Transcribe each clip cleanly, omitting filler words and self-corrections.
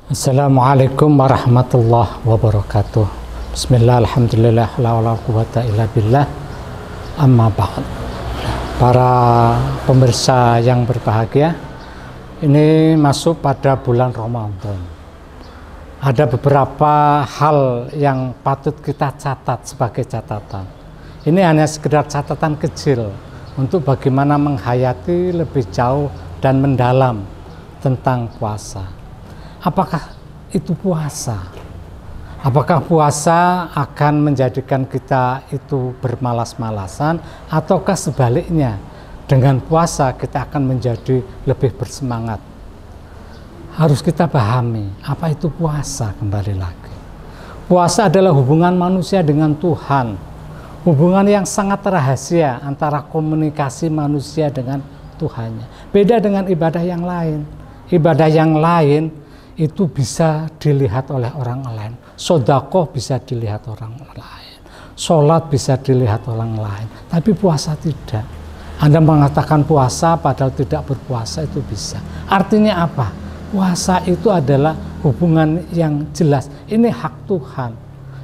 Assalamualaikum warahmatullahi wabarakatuh. Bismillah, alhamdulillah, la wala quwata illa billah, amma ba'd. Para pemirsa yang berbahagia, ini masuk pada bulan Ramadan. Ada beberapa hal yang patut kita catat sebagai catatan. Ini hanya sekedar catatan kecil untuk bagaimana menghayati lebih jauh dan mendalam tentang puasa. Apakah itu puasa? Apakah puasa akan menjadikan kita itu bermalas-malasan, ataukah sebaliknya, dengan puasa kita akan menjadi lebih bersemangat? Harus kita pahami, apa itu puasa kembali lagi. Puasa adalah hubungan manusia dengan Tuhan, hubungan yang sangat rahasia antara komunikasi manusia dengan Tuhannya. Beda dengan ibadah yang lain. Ibadah yang lain itu bisa dilihat oleh orang lain. Sedekah bisa dilihat orang lain. Sholat bisa dilihat orang lain. Tapi puasa tidak. Anda mengatakan puasa padahal tidak berpuasa itu bisa. Artinya apa? Puasa itu adalah hubungan yang jelas. Ini hak Tuhan.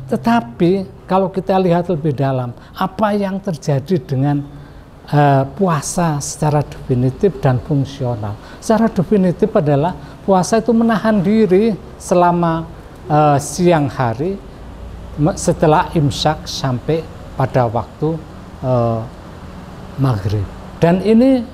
Tetapi kalau kita lihat lebih dalam, apa yang terjadi dengan puasa secara definitif dan fungsional? Secara definitif adalah puasa itu menahan diri selama siang hari setelah imsak sampai pada waktu maghrib. Dan ini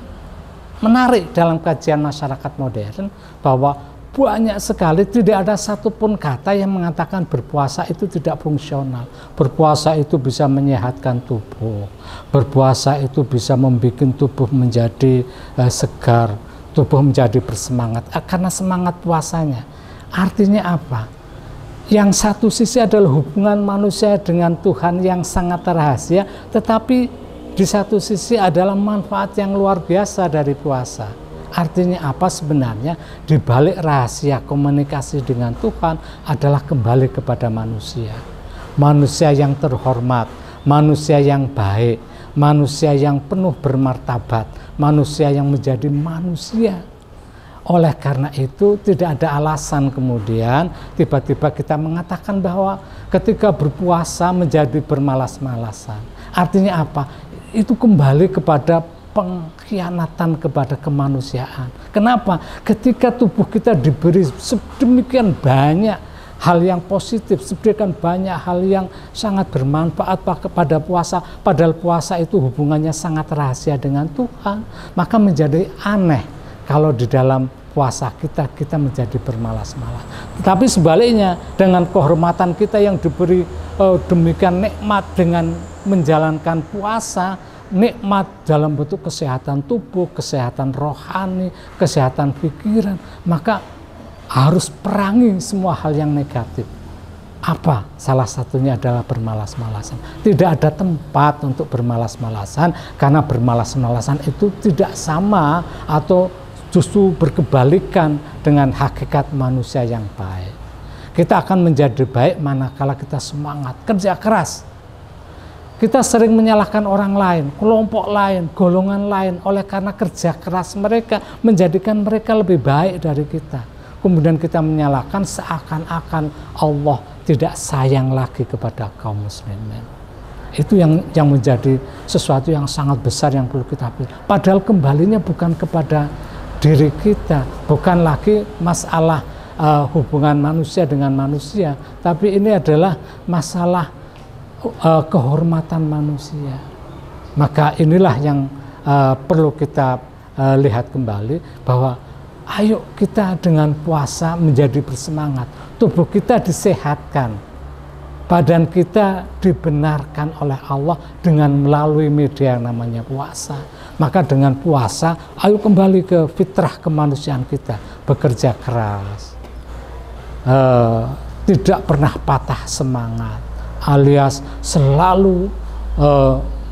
menarik dalam kajian masyarakat modern bahwa banyak sekali tidak ada satupun kata yang mengatakan berpuasa itu tidak fungsional. Berpuasa itu bisa menyehatkan tubuh. Berpuasa itu bisa membuat tubuh menjadi segar, tubuh menjadi bersemangat. Karena semangat puasanya. Artinya apa? Yang satu sisi adalah hubungan manusia dengan Tuhan yang sangat rahasia, tetapi di satu sisi adalah manfaat yang luar biasa dari puasa. Artinya apa sebenarnya? Di balik rahasia komunikasi dengan Tuhan adalah kembali kepada manusia. Manusia yang terhormat, manusia yang baik, manusia yang penuh bermartabat, manusia yang menjadi manusia. Oleh karena itu tidak ada alasan kemudian tiba-tiba kita mengatakan bahwa ketika berpuasa menjadi bermalas-malasan. Artinya apa? Itu kembali kepada pengkhianatan kepada kemanusiaan. Kenapa? Ketika tubuh kita diberi sedemikian banyak hal yang positif, sedemikian banyak hal yang sangat bermanfaat kepada puasa, padahal puasa itu hubungannya sangat rahasia dengan Tuhan, maka menjadi aneh kalau di dalam puasa kita menjadi bermalas-malas. Tetapi sebaliknya, dengan kehormatan kita yang diberi demikian nikmat dengan menjalankan puasa, nikmat dalam bentuk kesehatan tubuh, kesehatan rohani, kesehatan pikiran, maka harus perangi semua hal yang negatif. Apa? Salah satunya adalah bermalas-malasan. Tidak ada tempat untuk bermalas-malasan, karena bermalas-malasan itu tidak sama atau justru berkebalikan dengan hakikat manusia yang baik. Kita akan menjadi baik manakala kita semangat, kerja keras. Kita sering menyalahkan orang lain, kelompok lain, golongan lain, oleh karena kerja keras mereka menjadikan mereka lebih baik dari kita. Kemudian kita menyalahkan seakan-akan Allah tidak sayang lagi kepada kaum muslimin. Itu yang menjadi sesuatu yang sangat besar yang perlu kita pilih. Padahal kembalinya bukan kepada diri kita, bukan lagi masalah hubungan manusia dengan manusia, tapi ini adalah masalah kehormatan manusia. Maka inilah yang perlu kita lihat kembali, bahwa ayo kita dengan puasa menjadi bersemangat, tubuh kita disehatkan, badan kita dibenarkan oleh Allah dengan melalui media yang namanya puasa. Maka dengan puasa, ayo kembali ke fitrah kemanusiaan kita, bekerja keras, tidak pernah patah semangat, alias selalu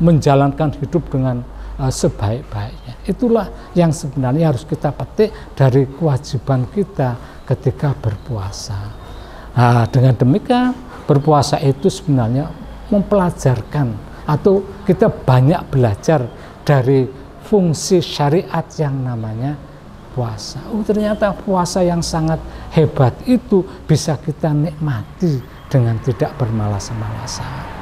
menjalankan hidup dengan sebaik-baiknya. Itulah yang sebenarnya harus kita petik dari kewajiban kita ketika berpuasa. Nah, dengan demikian berpuasa itu sebenarnya mempelajarkan, atau kita banyak belajar dari fungsi syariat yang namanya puasa. Oh, ternyata puasa yang sangat hebat itu bisa kita nikmati dengan tidak bermalas-malasan.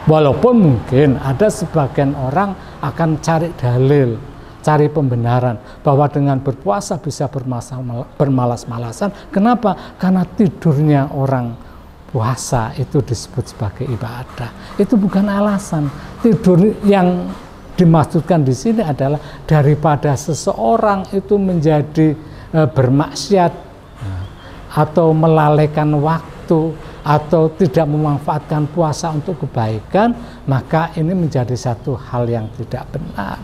Walaupun mungkin ada sebagian orang akan cari dalil, cari pembenaran bahwa dengan berpuasa bisa bermalas-malasan. Kenapa? Karena tidurnya orang puasa itu disebut sebagai ibadah. Itu bukan alasan. Tidur yang dimaksudkan di sini adalah daripada seseorang itu menjadi bermaksiat atau melalaikan waktu atau tidak memanfaatkan puasa untuk kebaikan, maka ini menjadi satu hal yang tidak benar.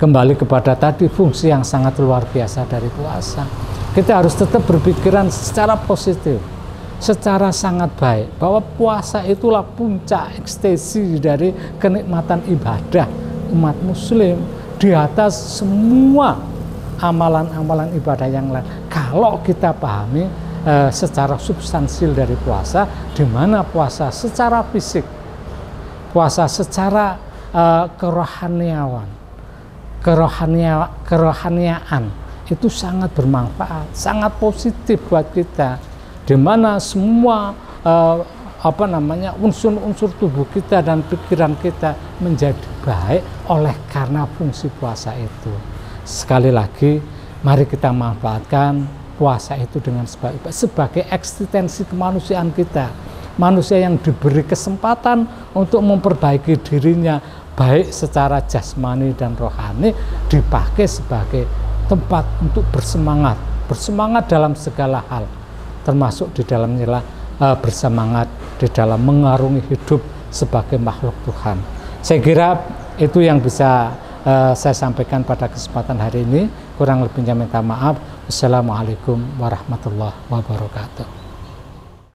Kembali kepada tadi fungsi yang sangat luar biasa dari puasa. Kita harus tetap berpikiran secara positif, secara sangat baik, bahwa puasa itulah puncak ekstasi dari kenikmatan ibadah umat muslim di atas semua amalan-amalan ibadah yang lain. Kalau kita pahami secara substansial dari puasa, di mana puasa secara fisik, puasa secara kerohaniaan itu sangat bermanfaat, sangat positif buat kita, di mana semua unsur-unsur tubuh kita dan pikiran kita menjadi baik oleh karena fungsi puasa itu. Sekali lagi, mari kita manfaatkan puasa itu dengan sebagai eksistensi kemanusiaan kita, manusia yang diberi kesempatan untuk memperbaiki dirinya baik secara jasmani dan rohani, dipakai sebagai tempat untuk bersemangat dalam segala hal, termasuk di dalamnya bersemangat di dalam mengarungi hidup sebagai makhluk Tuhan. Saya kira itu yang bisa saya sampaikan pada kesempatan hari ini. Kurang lebihnya minta maaf. Assalamualaikum warahmatullahi wabarakatuh.